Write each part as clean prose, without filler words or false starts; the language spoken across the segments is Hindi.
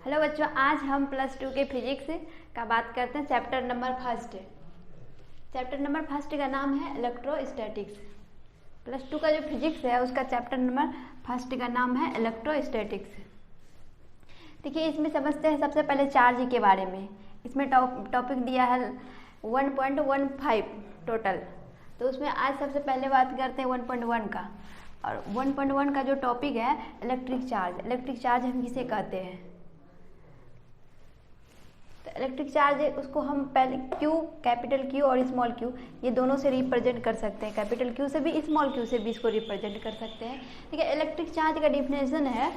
हेलो बच्चों, आज हम प्लस 2 के फिजिक्स का बात करते हैं। चैप्टर नंबर फर्स्ट का नाम है इलेक्ट्रोस्टैटिक्स। प्लस 2 का जो फिजिक्स है उसका चैप्टर नंबर फर्स्ट का नाम है इलेक्ट्रोस्टैटिक्स। देखिए, इसमें समझते हैं सबसे पहले चार्ज के बारे में। इसमें टॉपिक दिया है 1.15 टोटल, तो उसमें आज सबसे पहले बात करते हैं 1.1 का। और 1.1 का जो टॉपिक है इलेक्ट्रिक चार्ज। इलेक्ट्रिक चार्ज हम किसे कहते हैं? तो इलेक्ट्रिक चार्ज उसको हम पहले क्यू, कैपिटल क्यू और स्मॉल क्यू, ये दोनों से रिप्रेजेंट कर सकते हैं। कैपिटल क्यू से भी, स्मॉल क्यू से भी इसको रिप्रेजेंट कर सकते हैं। ठीक है, इलेक्ट्रिक चार्ज का डिफिनेशन है,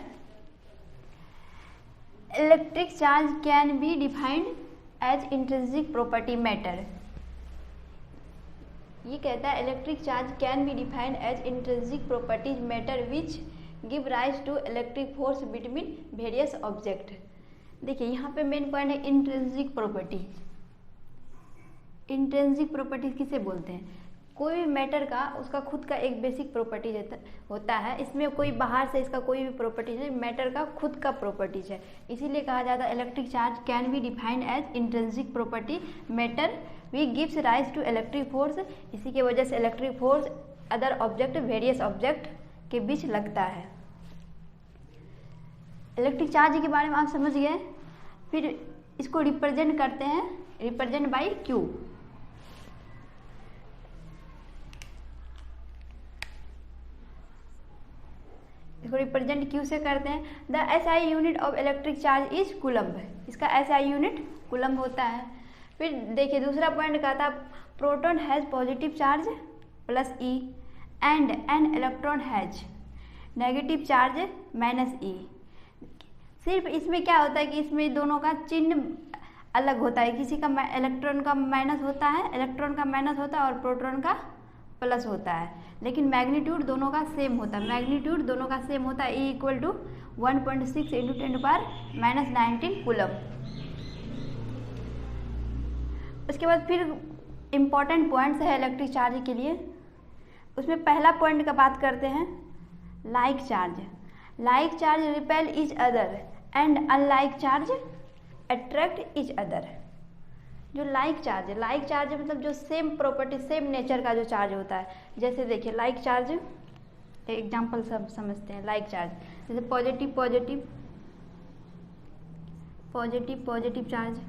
electric charge can be defined as intrinsic property matter. ये कहता है electric charge can be defined as intrinsic properties matter which give rise to electric force between various object. देखिए, यहाँ पे मेन पॉइंट है इंट्रिंसिक प्रॉपर्टी। इंट्रिंसिक प्रॉपर्टी किसे बोलते हैं? कोई भी मैटर का उसका खुद का एक बेसिक प्रॉपर्टीज होता है। इसमें कोई बाहर से इसका कोई भी प्रॉपर्टीज नहीं, मैटर का खुद का प्रॉपर्टीज है। इसीलिए कहा जाता है electric charge can be defined as intrinsic property matter we gives rise to electric force. इसी की वजह से electric force other object, various object के बीच लगता है। इलेक्ट्रिक चार्ज के बारे में आप समझ गए। फिर इसको रिप्रेजेंट करते हैं, रिप्रेजेंट बाय क्यू। इसको रिप्रेजेंट क्यू से करते हैं। The SI unit of electric charge is coulomb. इसका एसआई यूनिट कूलम्ब होता है। फिर देखिए, दूसरा पॉइंट का था proton has positive charge plus E and an electron has negative charge minus E. सिर्फ इसमें क्या होता है कि इसमें दोनों का चिन्ह अलग होता है। किसी का इलेक्ट्रॉन का माइनस होता है, इलेक्ट्रॉन का माइनस होता है और प्रोटॉन का प्लस होता है, लेकिन मैग्नीट्यूड दोनों का सेम होता है। मैग्नीट्यूड दोनों का सेम होता है। E equal to 1.6 into 10⁻⁻19 coulomb. उसके बाद फिर इम्पॉर्टेंट पॉइंट्स है इलेक्ट्रिक चार्ज के लिए। उसमें पहला पॉइंट का बात करते हैं, like charge. Like charge repel each other and unlike charge attract each other. जो लाइक चार्ज है, लाइक चार्ज मतलब जो सेम प्रॉपर्टी, सेम नेचर का जो चार्ज होता है। जैसे देखिए, लाइक चार्ज एग्जांपल सब समझते हैं। लाइक चार्ज जैसे positive positive positive positive charge.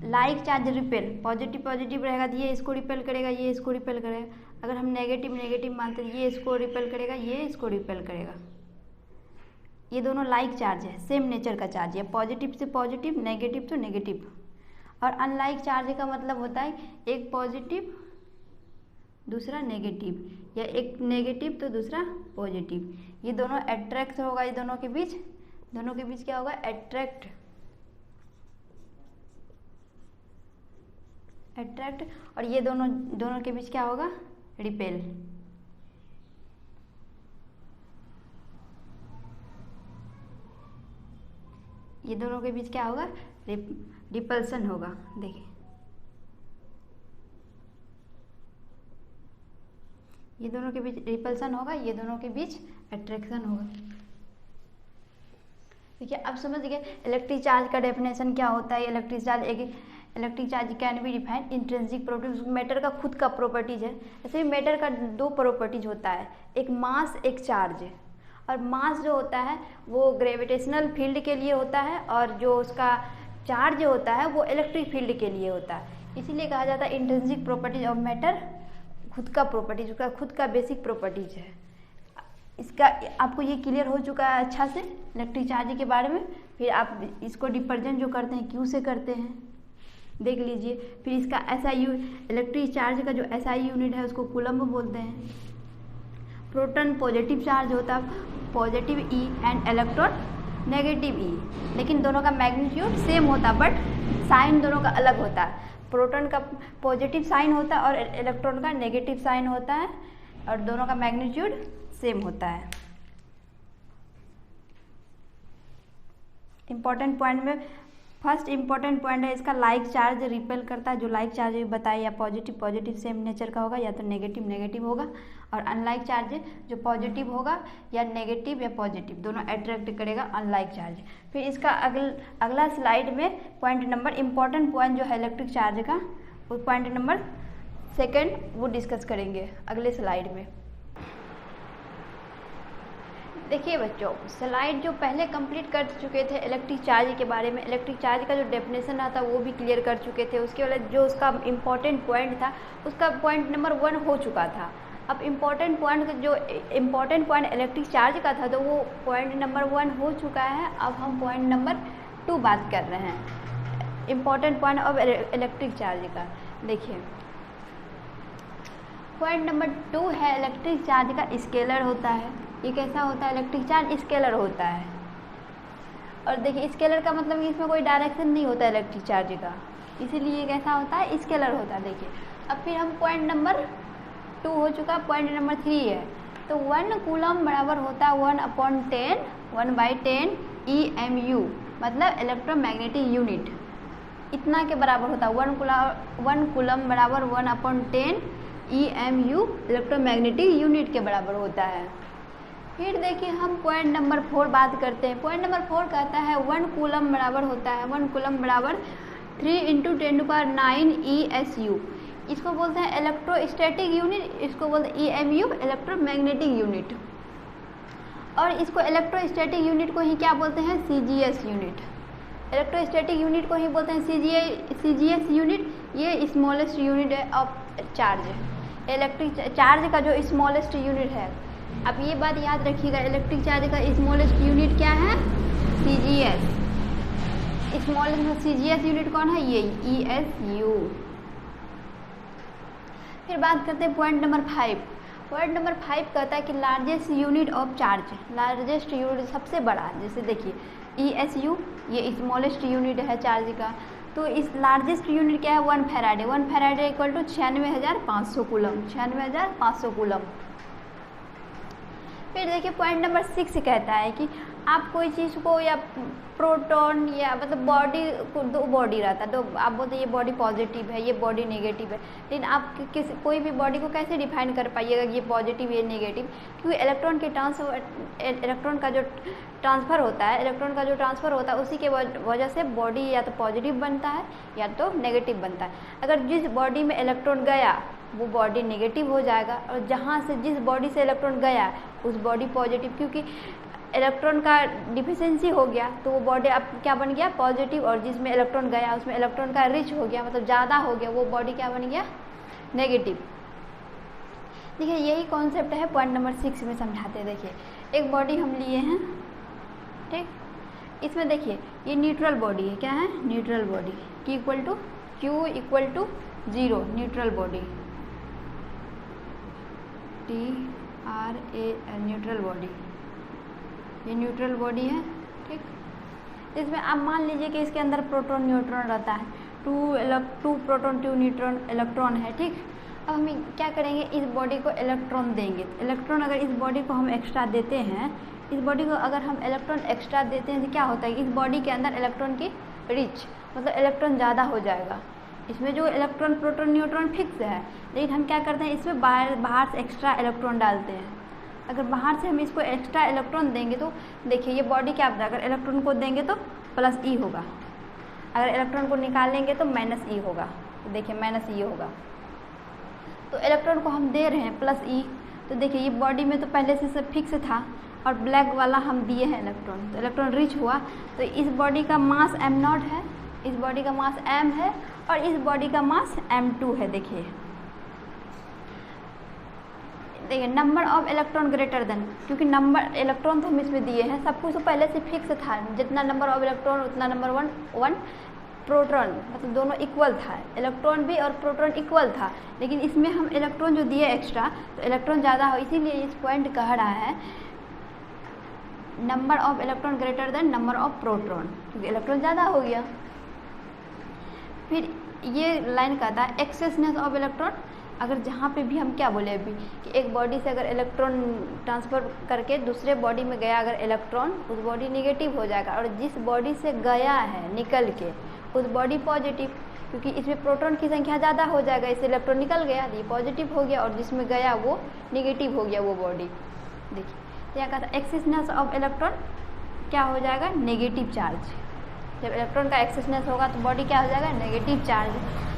Like charge repel, positive positive रहेगा तो ये इसको रिपेल करेगा, ये इसको रिपेल करेगा। अगर हम नेगेटिव नेगेटिव मानते हैं, ये इसको रिपेल करेगा, ये इसको रिपेल करेगा। ये दोनों लाइक चार्ज है, सेम नेचर का चार्ज है। पॉजिटिव से पॉजिटिव, नेगेटिव तो नेगेटिव। और अनलाइक चार्ज का मतलब होता है एक पॉजिटिव दूसरा नेगेटिव, या एक नेगेटिव तो दूसरा पॉजिटिव। ये दोनों अट्रैक्ट होगा, ये दोनों के बीच क्या होगा? अट्रैक्ट। और ये दोनों के बीच क्या होगा? रिपेल। ये दोनों के बीच क्या होगा? रिपल्सन होगा। देखिए, ये दोनों के बीच रिपल्सन होगा, ये दोनों के बीच अट्रैक्शन होगा। देखिए, अब समझ गए इलेक्ट्रिक चार्ज का डेफिनेशन क्या होता है। Electric charge can be defined intrinsic properties. Matter का खुद का प्रॉपर्टीज है। ऐसे भी मैटर का दो प्रॉपर्टीज होता है, एक मास एक चार्ज। और मास जो होता है वो ग्रेविटेशनल फील्ड के लिए होता है, और जो उसका चार्ज होता है वो इलेक्ट्रिक फील्ड के लिए होता है। इसीलिए कहा जाता है इंट्रिंसिक प्रॉपर्टीज ऑफ मैटर, खुद का प्रॉपर्टीज, उसका खुद का बेसिक प्रॉपर्टीज है। इसका आपको ये क्लियर हो चुका है अच्छा से इलेक्ट्रिक चार्ज के बारे में। फिर आप इसको रिप्रेजेंट जो करते हैं क्यू से करते हैं, देख लीजिए। फिर इसका एसआई इलेक्ट्रिक चार्ज का जो एसआई यूनिट है उसको कूलम्ब बोलते हैं। प्रोटॉन पॉजिटिव चार्ज होता है, positive E and electron negative E, लेकिन दोनों का मैग्नीट्यूड सेम होता है, बट साइन दोनों का अलग होता है। प्रोटॉन का पॉजिटिव साइन होता है और इलेक्ट्रॉन का नेगेटिव साइन होता है, और दोनों का मैग्नीट्यूड सेम होता है। इम्पॉर्टेंट पॉइंट में फर्स्ट इम्पॉर्टेंट पॉइंट है इसका, लाइक चार्ज रिपेल करता है। जो लाइक चार्ज बताया, या पॉजिटिव पॉजिटिव सेम नेचर का होगा, या तो नेगेटिव नेगेटिव होगा। और अनलाइक चार्ज जो पॉजिटिव होगा या नेगेटिव या पॉजिटिव दोनों अट्रैक्ट करेगा अनलाइक चार्ज। फिर इसका अगला स्लाइड में पॉइंट नंबर इम्पॉर्टेंट पॉइंट जो है इलेक्ट्रिक चार्ज का वो पॉइंट नंबर 2 वो डिस्कस करेंगे अगले स्लाइड में। देखिए बच्चों, स्लाइड जो पहले कंप्लीट कर चुके थे इलेक्ट्रिक चार्ज के बारे में, इलेक्ट्रिक चार्ज का जो डेफिनेशन आता वो भी क्लियर कर चुके थे। उसके बाद जो उसका इम्पॉर्टेंट पॉइंट था उसका पॉइंट नंबर 1 हो चुका था। अब इम्पॉर्टेंट पॉइंट इलेक्ट्रिक चार्ज का था तो वो पॉइंट नंबर 1 हो चुका है। अब हम पॉइंट नंबर 2 बात कर रहे हैं, important point of electric charge का। देखिए पॉइंट नंबर 2 है इलेक्ट्रिक चार्ज का स्केलर होता है। ये कैसा होता है? इलेक्ट्रिक चार्ज स्केलर होता है। और देखिए स्केलर का मतलब इसमें कोई डायरेक्शन नहीं होता है इलेक्ट्रिक चार्ज का, इसीलिए कैसा होता है? स्केलर होता है। देखिए अब फिर हम पॉइंट नंबर 2 हो चुका, पॉइंट नंबर 3 है। तो 1 कूलम बराबर होता है 1/10 EMU, मतलब इलेक्ट्रोमैग्नेटिक यूनिट, इतना के बराबर होता है। 1 कूलम बराबर 1/10 EMU इलेक्ट्रोमैग्नेटिक यूनिट के बराबर होता है। फिर देखिए हम पॉइंट नंबर 4 बात करते हैं। पॉइंट नंबर 4 कहता है 1 कूलम बराबर होता है 1 कूलम बराबर 3 × 10⁹ ESU। इसको बोलते हैं इलेक्ट्रोस्टैटिक यूनिट, इसको बोलते हैं EMU इलेक्ट्रोमैग्नेटिक यूनिट। और इसको इलेक्ट्रोस्टैटिक यूनिट को ही क्या बोलते हैं? CGS unit. इलेक्ट्रोस्टैटिक यूनिट को ही बोलते हैं CGS यूनिट। ये स्मॉलेस्ट यूनिट है ऑफ चार्ज। इलेक्ट्रिक चार्ज का जो स्मॉलेस्ट यूनिट है, अब ये बात याद रखिएगा, इलेक्ट्रिक चार्ज का स्मॉलेस्ट यूनिट क्या है? CGS। स्मॉलेस्ट CGS यूनिट कौन है? ये ESU। फिर बात करते हैं पॉइंट नंबर 5। पॉइंट नंबर 5 कहता है कि largest unit of charge, largest unit सबसे बड़ा, जैसे देखिए ESU ये स्मॉलेस्ट यूनिट है चार्ज का, तो इस लार्जेस्ट यूनिट क्या है? 1 faraday. 1 faraday equal to 96,500 coulomb, 96,500 coulomb. फिर देखिए पॉइंट नंबर 6 कहता है कि आप कोई चीज़ को या प्रोटॉन या मतलब बॉडी को, 2 बॉडी रहता है, तो आप बोलते हैं ये बॉडी पॉजिटिव है, ये बॉडी नेगेटिव है, लेकिन आप कोई भी बॉडी को कैसे डिफाइन कर पाइएगा ये पॉजिटिव ये नेगेटिव? क्योंकि इलेक्ट्रॉन का जो ट्रांसफ़र होता है उसी के वजह से बॉडी या तो पॉजिटिव बनता है या तो नेगेटिव बनता है। अगर जिस बॉडी में इलेक्ट्रॉन गया वो बॉडी नेगेटिव हो जाएगा, और जहाँ से जिस बॉडी से इलेक्ट्रॉन गया उस बॉडी पॉजिटिव, क्योंकि इलेक्ट्रॉन का डिफिशिएंसी हो गया तो वो बॉडी अब क्या बन गया? पॉजिटिव। और जिसमें इलेक्ट्रॉन गया उसमें इलेक्ट्रॉन का रिच हो गया, मतलब ज़्यादा हो गया, वो बॉडी क्या बन गया? नेगेटिव। देखिए यही कॉन्सेप्ट है पॉइंट नंबर 6 में समझाते हैं। देखिए एक बॉडी हम लिए हैं, ठीक, इसमें देखिए ये न्यूट्रल बॉडी है। क्या है? Neutral body. Q = 0 neutral body, TRAL neutral body, ये न्यूट्रल बॉडी है, ठीक। इसमें आप मान लीजिए कि इसके अंदर प्रोटॉन न्यूट्रॉन रहता है, 2 प्रोटॉन 2 न्यूट्रॉन इलेक्ट्रॉन है, ठीक। अब हम क्या करेंगे? इस बॉडी को इलेक्ट्रॉन देंगे। इलेक्ट्रॉन अगर इस बॉडी को हम एक्स्ट्रा देते हैं, इस बॉडी को अगर हम इलेक्ट्रॉन एक्स्ट्रा देते हैं तो क्या होता है? इस बॉडी के अंदर इलेक्ट्रॉन की रिच, मतलब इलेक्ट्रॉन ज़्यादा हो जाएगा। इसमें जो इलेक्ट्रॉन प्रोटॉन न्यूट्रॉन फिक्स है, लेकिन हम क्या करते हैं? इसमें बाहर से एक्स्ट्रा इलेक्ट्रॉन डालते हैं। अगर बाहर से हम इसको एक्स्ट्रा इलेक्ट्रॉन देंगे तो देखिए ये बॉडी क्या होता है? अगर इलेक्ट्रॉन को देंगे तो +E होगा, अगर इलेक्ट्रॉन को निकालेंगे तो -E होगा। तो देखिए -E होगा। तो इलेक्ट्रॉन को हम दे रहे हैं +E, तो देखिए ये बॉडी में तो पहले से सब फिक्स था और ब्लैक वाला हम दिए हैं इलेक्ट्रॉन, तो इलेक्ट्रॉन रिच हुआ। तो इस बॉडी का मास m0 है, इस बॉडी का मास m है और इस बॉडी का मास m2 है। देखिए number of electron greater than, क्योंकि नंबर इलेक्ट्रॉन तो हम इसमें दिए हैं, सब कुछ तो पहले से फिक्स था, जितना नंबर ऑफ इलेक्ट्रॉन उतना नंबर 1 प्रोटॉन, मतलब दोनों इक्वल था, इलेक्ट्रॉन भी और प्रोटॉन इक्वल था। लेकिन इसमें हम इलेक्ट्रॉन जो दिए एक्स्ट्रा, तो इलेक्ट्रॉन ज़्यादा हो, इसीलिए इस पॉइंट कह रहा है number of electron greater than number of proton, क्योंकि इलेक्ट्रॉन ज़्यादा हो गया। फिर ये लाइन कहता है एक्सेसनेस ऑफ इलेक्ट्रॉन। अगर जहाँ पे भी हम क्या बोले अभी कि एक बॉडी से अगर इलेक्ट्रॉन ट्रांसफ़र करके दूसरे बॉडी में गया अगर इलेक्ट्रॉन, उस बॉडी नेगेटिव हो जाएगा, और जिस बॉडी से गया है निकल के उस बॉडी पॉजिटिव। क्योंकि इसमें प्रोटॉन की संख्या ज़्यादा हो जाएगा, इससे इलेक्ट्रॉन निकल गया, ये पॉजिटिव हो गया, और जिसमें गया वो निगेटिव हो गया वो बॉडी। देखिए क्या कहता है, एक्सेसनेस ऑफ इलेक्ट्रॉन क्या हो जाएगा, नेगेटिव चार्ज। जब इलेक्ट्रॉन का एक्सेसनेस होगा तो बॉडी क्या हो जाएगा, नेगेटिव चार्ज।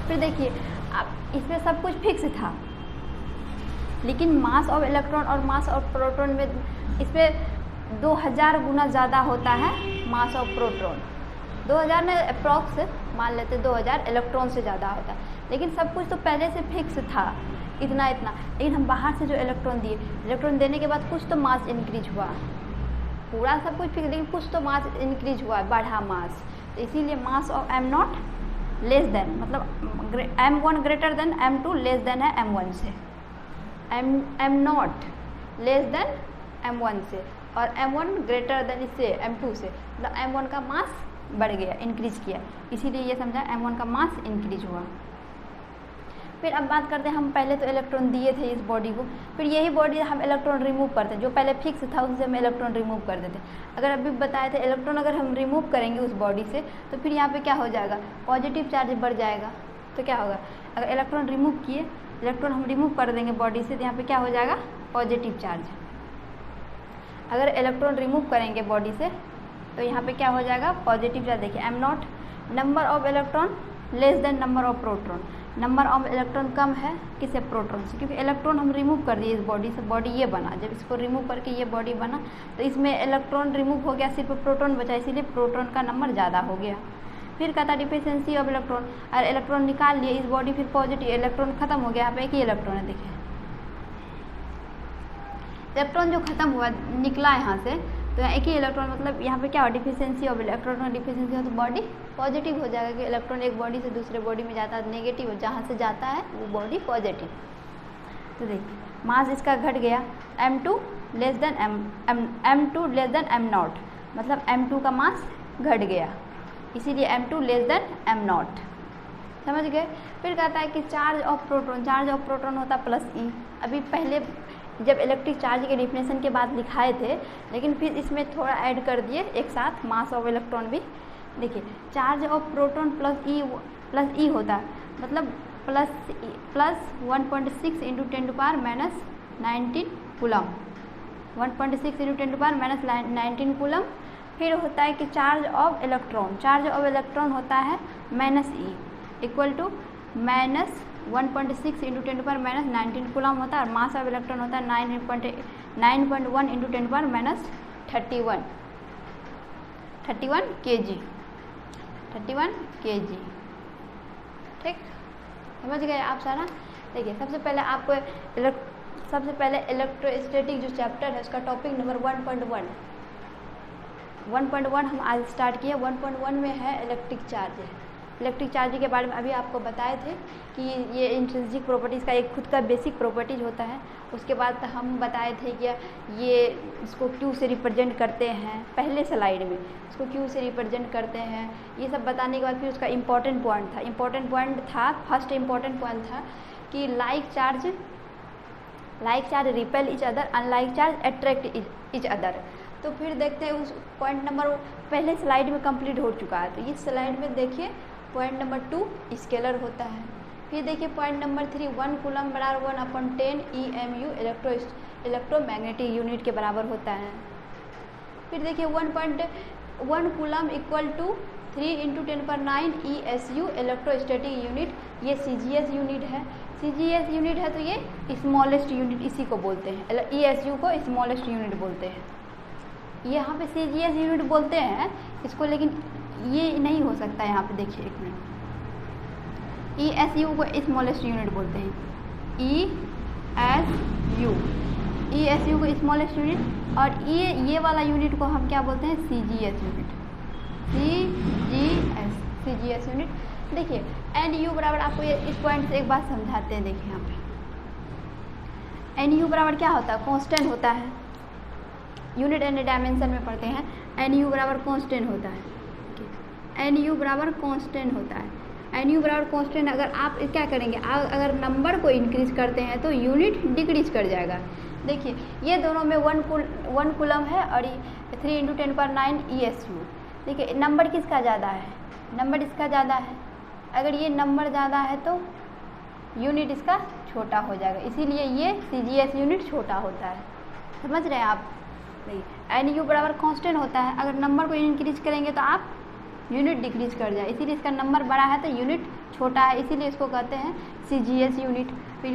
फिर देखिए अब इसमें सब कुछ फिक्स था, लेकिन मास ऑफ इलेक्ट्रॉन और मास ऑफ प्रोटॉन में इसमें 2000 गुना ज़्यादा होता है मास ऑफ प्रोटॉन। 2000 ने अप्रॉक्स मान लेते 2000 इलेक्ट्रॉन से ज़्यादा होता है, लेकिन सब कुछ तो पहले से फिक्स था इतना इतना, लेकिन हम बाहर से जो इलेक्ट्रॉन दिए, इलेक्ट्रॉन देने के बाद कुछ तो मास इंक्रीज हुआ, पूरा सब कुछ फिक्स, लेकिन कुछ तो मास इंक्रीज हुआ, बढ़ा मास। तो इसीलिए mass of m0 less than, मतलब m1 greater than m2 less than है m1 से, m0 लेस देन m1 से, और m1 ग्रेटर देन इससे m2 से, मतलब m1 का मास बढ़ गया, इंक्रीज किया, इसीलिए ये समझा m1 का मास इंक्रीज हुआ। फिर अब बात करते हैं, हम पहले तो इलेक्ट्रॉन दिए थे इस बॉडी को, फिर यही बॉडी हम इलेक्ट्रॉन रिमूव करते हैं, जो पहले फिक्स था उनसे हम इलेक्ट्रॉन रिमूव कर देते। अगर अभी बताए थे इलेक्ट्रॉन अगर हम रिमूव करेंगे उस बॉडी से तो फिर यहाँ पे क्या हो जाएगा, पॉजिटिव चार्ज बढ़ जाएगा। तो क्या होगा, अगर इलेक्ट्रॉन रिमूव किए, इलेक्ट्रॉन हम रिमूव कर देंगे बॉडी से, तो यहाँ पर क्या हो जाएगा, पॉजिटिव चार्ज। अगर इलेक्ट्रॉन रिमूव करेंगे बॉडी से तो यहाँ पे क्या हो जाएगा, पॉजिटिव चार्ज। देखिए m0 number of electron less than number of proton, number of electron कम है किससे, प्रोटॉन से, क्योंकि इलेक्ट्रॉन हम रिमूव कर दिए इस बॉडी से, बॉडी ये बना, जब इसको रिमूव करके ये बॉडी बना तो इसमें इलेक्ट्रॉन रिमूव हो गया, सिर्फ प्रोटॉन बचा, इसीलिए प्रोटॉन का नंबर ज़्यादा हो गया। फिर कहता डिफिशिएंसी ऑफ इलेक्ट्रॉन, और इलेक्ट्रॉन निकाल लिए इस बॉडी, फिर पॉजिटिव इलेक्ट्रॉन खत्म हो गया, यहाँ पे एक ही इलेक्ट्रॉन है। देखिए इलेक्ट्रॉन जो खत्म हुआ निकला यहाँ से, तो यहाँ एक ही इलेक्ट्रॉन, मतलब यहाँ पे क्या हो, डिफिशिएंसी ऑफ इलेक्ट्रॉन, डिफिशिएंसी हो तो बॉडी पॉजिटिव हो जाएगा, कि इलेक्ट्रॉन एक बॉडी से दूसरे बॉडी में जाता है नेगेटिव, हो जहाँ से जाता है वो बॉडी पॉजिटिव। तो देखिए मास इसका घट गया, m2 less than m2 less than m0, मतलब m2 का मास घट गया, इसीलिए m2 लेस देन m0, समझ गए। फिर कहता है कि चार्ज ऑफ प्रोटॉन होता है प्लस ई। अभी पहले जब इलेक्ट्रिक चार्ज के डिफिनेशन के बाद लिखाए थे, लेकिन फिर इसमें थोड़ा ऐड कर दिए एक साथ मास ऑफ इलेक्ट्रॉन भी। देखिए charge of proton plus E होता है, मतलब plus 1.6 into 10⁻⁻19 coulomb, 1.6 into 10⁻⁻19 coulomb. फिर होता है कि चार्ज ऑफ इलेक्ट्रॉन होता है minus E, equal to minus 1.6 into 10⁻⁻19 coulomb होता है, और मास ऑफ इलेक्ट्रॉन होता है 9.1 इंटू 10⁻31 kg, 31 kg। ठीक, समझ गए आप सारा। देखिए सबसे पहले इलेक्ट्रोस्टैटिक जो चैप्टर है उसका टॉपिक नंबर 1.1 हम आज स्टार्ट किए। 1.1 में है इलेक्ट्रिक चार्ज। इलेक्ट्रिक चार्ज के बारे में अभी आपको बताए थे कि ये इंट्रिंसिक प्रॉपर्टीज़ का एक खुद का बेसिक प्रॉपर्टीज होता है। उसके बाद हम बताए थे कि ये इसको क्यू से रिप्रेजेंट करते हैं, पहले स्लाइड में इसको क्यू से रिप्रेजेंट करते हैं। ये सब बताने के बाद फिर उसका इम्पॉर्टेंट पॉइंट था, फर्स्ट इम्पॉर्टेंट पॉइंट था कि like charge repel each other, unlike charge attract each other. तो फिर देखते हैं उस पॉइंट नंबर पहले स्लाइड में कंप्लीट हो चुका है। तो इस स्लाइड में देखिए पॉइंट नंबर 2 स्केलर होता है। फिर देखिए पॉइंट नंबर 3 1 कूलम बराबर 1/10 EMU इलेक्ट्रोमैग्नेटिक यूनिट के बराबर होता है। फिर देखिए 1.1 coulomb equal to 3 into 10⁻9 ESU electrostatic unit. ये CGS यूनिट है। CGS यूनिट है तो ये स्मॉलेस्ट यूनिट इसी को बोलते हैं, ESU को स्मॉलेस्ट यूनिट बोलते हैं। यहाँ पे CGS यूनिट बोलते हैं इसको, लेकिन ये नहीं हो सकता। यहाँ पे देखिए एक मिनट, ESU को स्मॉलेस्ट यूनिट बोलते हैं, ESU को स्मॉलेस्ट यूनिट, और ये वाला यूनिट को हम क्या बोलते हैं, CGS यूनिट। CGS unit. देखिए NU बराबर, आपको ये इस पॉइंट से एक बात समझाते हैं। देखिए यहाँ पे NU बराबर क्या होता है, कांस्टेंट होता है। यूनिट एंड डायमेंशन में पढ़ते हैं, NU बराबर कांस्टेंट होता है। NU बराबर कांस्टेंट होता है। NU बराबर कांस्टेंट, अगर आप क्या करेंगे, अगर नंबर को इंक्रीज करते हैं तो यूनिट डिक्रीज कर जाएगा। देखिए ये दोनों में 1 कूलम है और 3 इंटू 10⁻9 ESU। देखिए नंबर किसका ज़्यादा है, नंबर इसका ज़्यादा है, अगर ये नंबर ज़्यादा है तो यूनिट इसका छोटा हो जाएगा, इसीलिए ये CGS यूनिट छोटा होता है। समझ रहे हैं आप? नहीं, NU बराबर कांस्टेंट होता है, अगर नंबर को इंक्रीज करेंगे तो आप यूनिट डिक्रीज कर जाए, इसीलिए इसका नंबर बड़ा है तो यूनिट छोटा है, इसीलिए इसको कहते हैं CGS यूनिट। फिर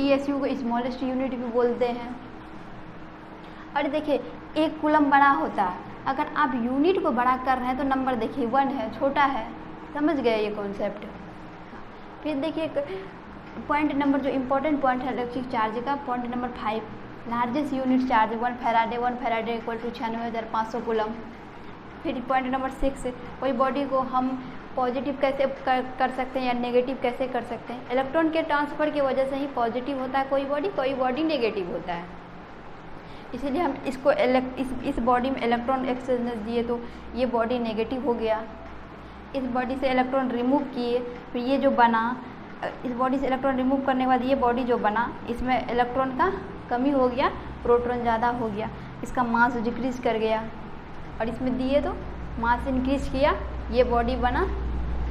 ESU को स्मॉलेस्ट यूनिट भी बोलते हैं। और देखिए 1 कूलम बड़ा होता है, अगर आप यूनिट को बड़ा कर रहे हैं तो नंबर देखिए 1 है, छोटा है। समझ गए ये कॉन्सेप्ट? फिर देखिए पॉइंट नंबर, जो इम्पोर्टेंट पॉइंट है इलेक्ट्रिक चार्ज का, point number 5, largest unit charge 1 faraday equal to 96,500 coulomb. फिर पॉइंट नंबर 6, कोई बॉडी को हम पॉजिटिव कैसे कर सकते हैं या नेगेटिव कैसे कर सकते हैं। इलेक्ट्रॉन के ट्रांसफ़र की वजह से ही पॉजिटिव होता है कोई बॉडी नेगेटिव होता है, इसीलिए हम इसको इस बॉडी में इलेक्ट्रॉन एक्सचेंज दिए तो ये बॉडी नेगेटिव हो गया। इस बॉडी से इलेक्ट्रॉन रिमूव किए, फिर ये जो बना, इस बॉडी से इलेक्ट्रॉन रिमूव करने के बाद ये बॉडी जो बना, इसमें इलेक्ट्रॉन का कमी हो गया, प्रोटॉन ज़्यादा हो गया, इसका मास डिक्रीज कर गया। और इसमें दिए तो मास इंक्रीज किया, ये बॉडी बना।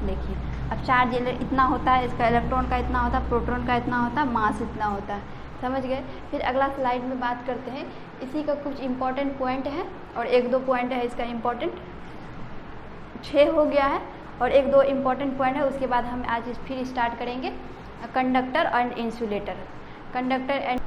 देखिए अब चार्ज इतना होता है, इसका इलेक्ट्रॉन का इतना होता है, प्रोटॉन का इतना होता है, मास इतना होता है। समझ गए? फिर अगला स्लाइड में बात करते हैं, इसी का कुछ इम्पॉर्टेंट पॉइंट है और 1-2 पॉइंट है इसका इम्पॉर्टेंट। 6 हो गया है और 1-2 इम्पॉर्टेंट पॉइंट है, उसके बाद हम आज फिर स्टार्ट करेंगे conductor and insulator. Conductor and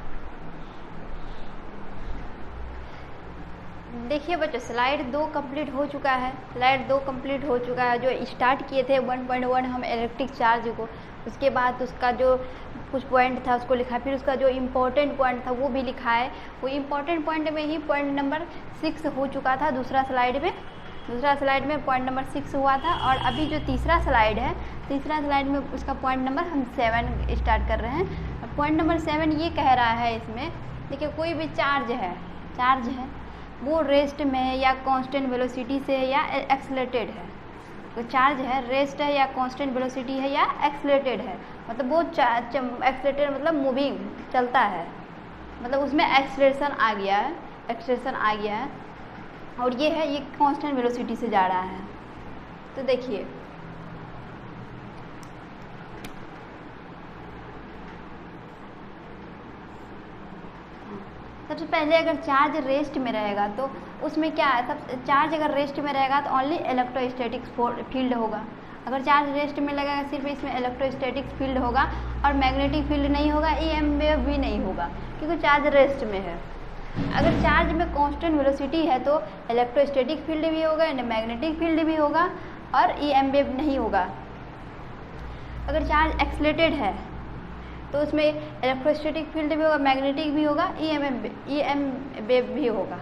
देखिए बच्चों स्लाइड 2 कंप्लीट हो चुका है। स्लाइड 2 कंप्लीट हो चुका है। जो स्टार्ट किए थे 1.1 हम इलेक्ट्रिक चार्ज को, उसके बाद उसका जो कुछ पॉइंट था उसको लिखा, फिर उसका जो इम्पोर्टेंट पॉइंट था वो भी लिखा है। वो इम्पोर्टेंट पॉइंट में ही पॉइंट नंबर 6 हो चुका था दूसरा स्लाइड में पॉइंट नंबर 6 हुआ था। और अभी जो तीसरा स्लाइड में उसका पॉइंट नंबर हम 7 स्टार्ट कर रहे हैं। पॉइंट नंबर 7 ये कह रहा है इसमें, देखिए कोई भी चार्ज है वो रेस्ट में है या कांस्टेंट वेलोसिटी से है या एक्सेलरेटेड है। तो चार्ज है, रेस्ट है या कांस्टेंट वेलोसिटी है या एक्सेलरेटेड है, मतलब वो एक्सेलरेटेड मतलब मूविंग, चलता है, मतलब उसमें एक्सेलरेशन आ गया है और ये है, ये कांस्टेंट वेलोसिटी से जा रहा है। तो देखिए सबसे पहले अगर चार्ज रेस्ट में रहेगा तो उसमें क्या है, चार्ज अगर रेस्ट में रहेगा तो ओनली इलेक्ट्रोस्टैटिक फील्ड होगा। अगर चार्ज रेस्ट में लगेगा सिर्फ इसमें इलेक्ट्रोस्टैटिक फील्ड होगा और मैग्नेटिक फील्ड नहीं होगा, EM वेव भी नहीं होगा, क्योंकि चार्ज रेस्ट में है। अगर चार्ज में कांस्टेंट वेलोसिटी है तो इलेक्ट्रोस्टैटिक फील्ड भी होगा, मैग्नेटिक फील्ड भी होगा और EM वेव नहीं होगा। अगर चार्ज एक्सेलरेटेड है तो उसमें इलेक्ट्रोस्टैटिक फील्ड भी होगा, मैग्नेटिक भी होगा, EM वेव भी होगा।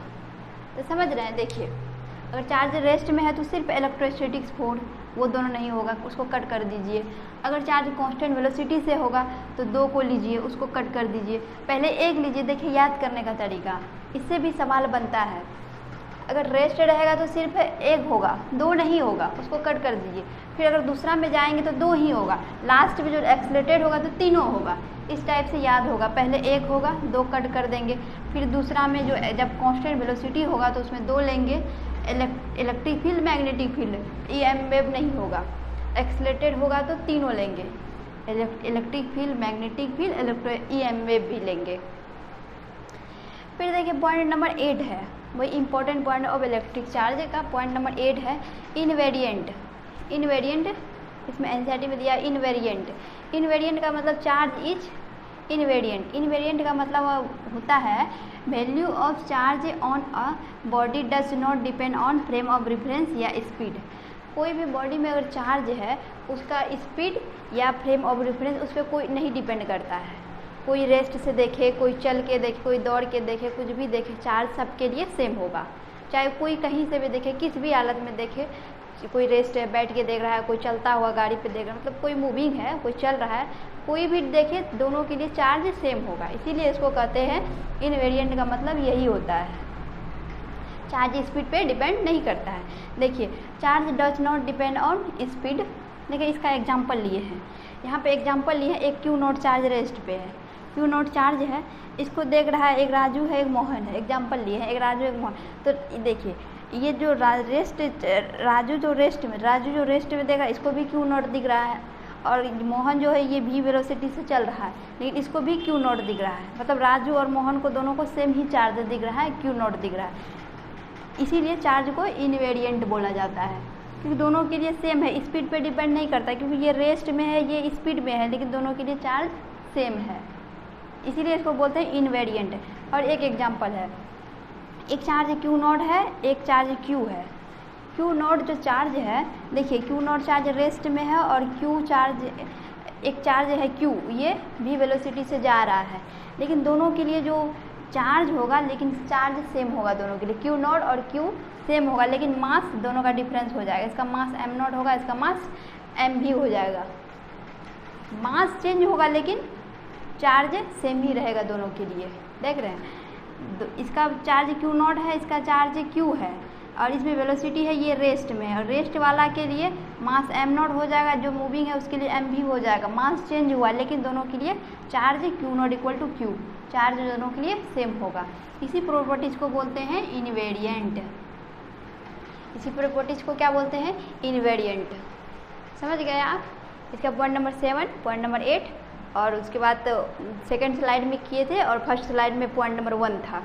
तो समझ रहे हैं? देखिए अगर चार्ज रेस्ट में है तो सिर्फ इलेक्ट्रोस्टैटिक फोर्स, वो दोनों नहीं होगा, उसको कट कर दीजिए। अगर चार्ज कांस्टेंट वेलोसिटी से होगा तो 2 को लीजिए, उसको कट कर दीजिए। पहले 1 लीजिए, देखिए याद करने का तरीका, इससे भी सवाल बनता है। अगर रेस्ट रहेगा तो सिर्फ 1 होगा, 2 नहीं होगा, उसको कट कर दीजिए। फिर अगर दूसरा में जाएंगे तो 2 ही होगा, लास्ट में जो एक्सेलरेटेड होगा तो 3 होगा। इस टाइप से याद होगा, पहले 1 होगा, 2 कट कर देंगे। फिर दूसरा में जो जब कांस्टेंट वेलोसिटी होगा तो उसमें 2 लेंगे, electric field, magnetic field, EM wave नहीं होगा। एक्सेलरेटेड होगा तो 3 लेंगे, electric field, magnetic field, EM wave भी लेंगे। फिर देखिए पॉइंट नंबर 8 है, वही important point of electric charge का पॉइंट नंबर 8 है इनवेरिएंट। इसमें एनसीईआरटी में दिया इनवेरिएंट का मतलब चार्ज इज इनवेरिएंट का मतलब होता है value of charge on a body does not depend on frame of reference या स्पीड। कोई भी बॉडी में अगर चार्ज है उसका स्पीड या फ्रेम ऑफ रेफरेंस उस पर कोई नहीं डिपेंड करता है। कोई रेस्ट से देखे, कोई चल के देखे, कोई दौड़ के देखे, कुछ भी देखे, चार्ज सबके लिए सेम होगा। चाहे कोई कहीं से भी देखे, किस भी हालत में देखे, कोई रेस्ट है, बैठ के देख रहा है, कोई चलता हुआ गाड़ी पे देख रहा है, मतलब कोई मूविंग है, कोई चल रहा है, कोई भी देखे, दोनों के लिए चार्ज सेम होगा। इसीलिए इसको कहते हैं इनवेरिएंट का मतलब यही होता है, चार्ज स्पीड पे डिपेंड नहीं करता है। देखिए charge does not depend on speed. देखिए इसका एग्जाम्पल लिए हैं, यहाँ पे एग्जाम्पल लिए हैं, एक क्यू नॉट चार्ज रेस्ट पे है, क्यू नॉट चार्ज है, इसको देख रहा है, एक राजू है, एक मोहन है, एग्जाम्पल लिए हैं, एक राजू एक मोहन। तो देखिए ये जो राजू जो रेस्ट में देगा, इसको भी क्यू नॉट दिख रहा है, और मोहन जो है ये भी वेलोसिटी से चल रहा है, लेकिन इसको भी क्यू नॉट दिख रहा है। मतलब राजू और मोहन को दोनों को सेम ही चार्ज दिख रहा है, क्यू नॉट दिख रहा है। इसीलिए चार्ज को इनवेरिएंट बोला जाता है, क्योंकि दोनों के लिए सेम है, स्पीड पे डिपेंड नहीं करता, क्योंकि ये रेस्ट में है, ये स्पीड में है, लेकिन दोनों के लिए चार्ज सेम है, इसीलिए इसको बोलते हैं इनवेरिएंट। और एक एग्जांपल है, एक चार्ज क्यू नॉट है, एक चार्ज क्यू है। क्यू नॉट जो चार्ज है, देखिए क्यू नॉट चार्ज रेस्ट में है, और क्यू चार्ज, एक चार्ज है क्यू, ये भी वेलोसिटी से जा रहा है, लेकिन दोनों के लिए जो चार्ज होगा, लेकिन चार्ज सेम होगा दोनों के लिए, क्यू नॉट और क्यू सेम होगा, लेकिन मास दोनों का डिफरेंस हो जाएगा। इसका मास एम नॉट होगा, इसका मास एम भी हो जाएगा। मास चेंज होगा लेकिन चार्ज सेम ही रहेगा दोनों के लिए। देख रहे हैं, इसका चार्ज क्यू नॉट है, इसका चार्ज क्यू है, और इसमें वेलोसिटी है, ये रेस्ट में है, और रेस्ट वाला के लिए मास एम नॉट हो जाएगा, जो मूविंग है उसके लिए एम भी हो जाएगा। मास चेंज हुआ, लेकिन दोनों के लिए charge Q not equal to Q, charge दोनों के लिए सेम होगा। इसी प्रॉपर्टीज को बोलते हैं इनवेरिएंट। इसी प्रॉपर्टीज को क्या बोलते हैं? इनवेरिएंट। समझ गए आप? इसका पॉइंट नंबर 7, पॉइंट नंबर 8, और उसके बाद सेकंड स्लाइड में किए थे, और फर्स्ट स्लाइड में पॉइंट नंबर 1 था।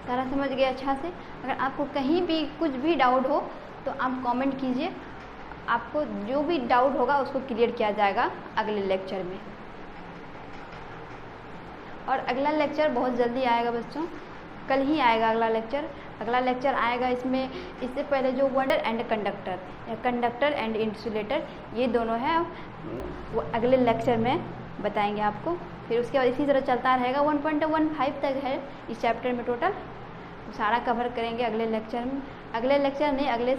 सारा समझ गए अच्छा से? अगर आपको कहीं भी कुछ भी डाउट हो तो आप कमेंट कीजिए, आपको जो भी डाउट होगा उसको क्लियर किया जाएगा अगले लेक्चर में। और अगला लेक्चर बहुत जल्दी आएगा बच्चों, कल ही आएगा अगला लेक्चर। अगला लेक्चर आएगा, इसमें इससे पहले जो कंडक्टर एंड कंडक्टर या कंडक्टर एंड इंसुलेटर, ये दोनों हैं, वो अगले लेक्चर में बताएंगे आपको। फिर उसके बाद इसी तरह चलता रहेगा, 1.15 तक है इस चैप्टर में टोटल, सारा कवर करेंगे अगले लेक्चर में। अगले लेक्चर नहीं, अगले